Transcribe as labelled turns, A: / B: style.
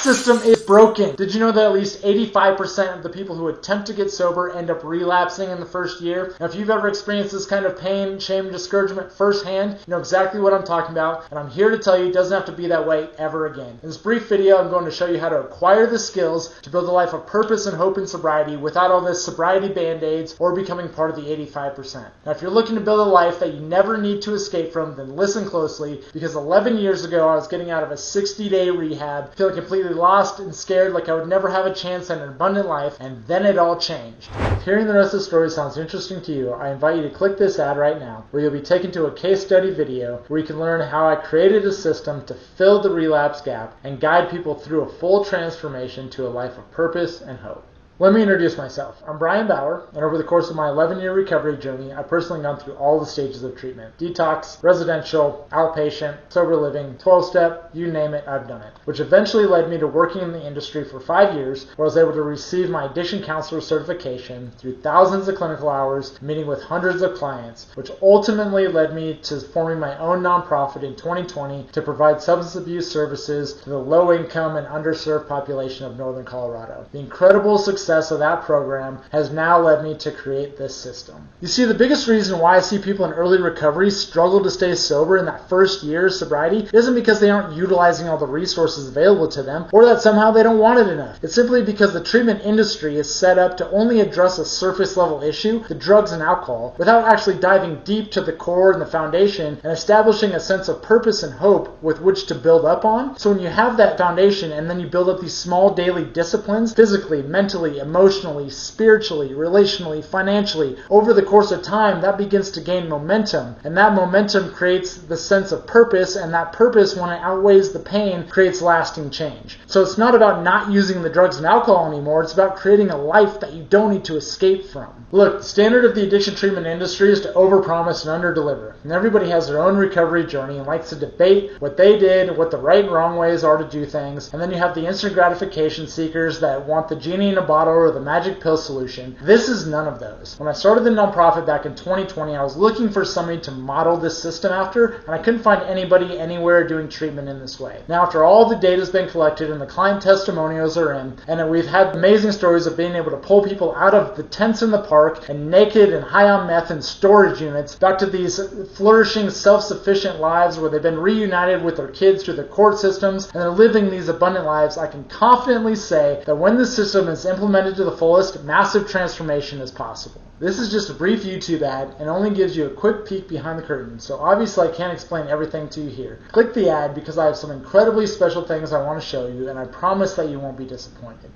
A: system is broken. Did you know that at least 85% of the people who attempt to get sober end up relapsing in the first year? Now, if you've ever experienced this kind of pain, shame, and discouragement firsthand, you know exactly what I'm talking about, and I'm here to tell you it doesn't have to be that way ever again. In this brief video, I'm going to show you how to acquire the skills to build a life of purpose and hope in sobriety without all this sobriety band-aids or becoming part of the 85%. Now, if you're looking to build a life that you never need to escape from, then listen closely, because 11 years ago, I was getting out of a 60-day rehab, feeling completely lost and scared like I would never have a chance at an abundant life, and then it all changed. If hearing the rest of the story sounds interesting to you, I invite you to click this ad right now, where you'll be taken to a case study video where you can learn how I created a system to fill the relapse gap and guide people through a full transformation to a life of purpose and hope. Let me introduce myself. I'm Brian Bauer, and over the course of my 11-year recovery journey, I've personally gone through all the stages of treatment. Detox, residential, outpatient, sober living, 12-step, you name it, I've done it. Which eventually led me to working in the industry for 5 years, where I was able to receive my addiction counselor certification through thousands of clinical hours, meeting with hundreds of clients, which ultimately led me to forming my own nonprofit in 2020 to provide substance abuse services to the low-income and underserved population of Northern Colorado. The incredible success of that program has now led me to create this system. You see, the biggest reason why I see people in early recovery struggle to stay sober in that first year of sobriety isn't because they aren't utilizing all the resources available to them, or that somehow they don't want it enough. It's simply because the treatment industry is set up to only address a surface level issue, the drugs and alcohol, without actually diving deep to the core and the foundation and establishing a sense of purpose and hope with which to build up on. So when you have that foundation and then you build up these small daily disciplines, physically, mentally, emotionally, spiritually, relationally, financially, over the course of time, that begins to gain momentum. And that momentum creates the sense of purpose, and that purpose, when it outweighs the pain, creates lasting change. So it's not about not using the drugs and alcohol anymore, it's about creating a life that you don't need to escape from. Look, the standard of the addiction treatment industry is to overpromise and underdeliver. And everybody has their own recovery journey and likes to debate what they did, what the right and wrong ways are to do things. And then you have the instant gratification seekers that want the genie in a bottle or the magic pill solution. This is none of those. When I started the nonprofit back in 2020, I was looking for somebody to model this system after, and I couldn't find anybody anywhere doing treatment in this way. Now, after all the data's been collected and the client testimonials are in, and we've had amazing stories of being able to pull people out of the tents in the park and naked and high on meth in storage units back to these flourishing, self-sufficient lives where they've been reunited with their kids through the court systems and they're living these abundant lives, I can confidently say that when the system is implemented to the fullest, massive transformation is possible. This is just a brief YouTube ad and only gives you a quick peek behind the curtain, so obviously I can't explain everything to you here. Click the ad because I have some incredibly special things I want to show you, and I promise that you won't be disappointed.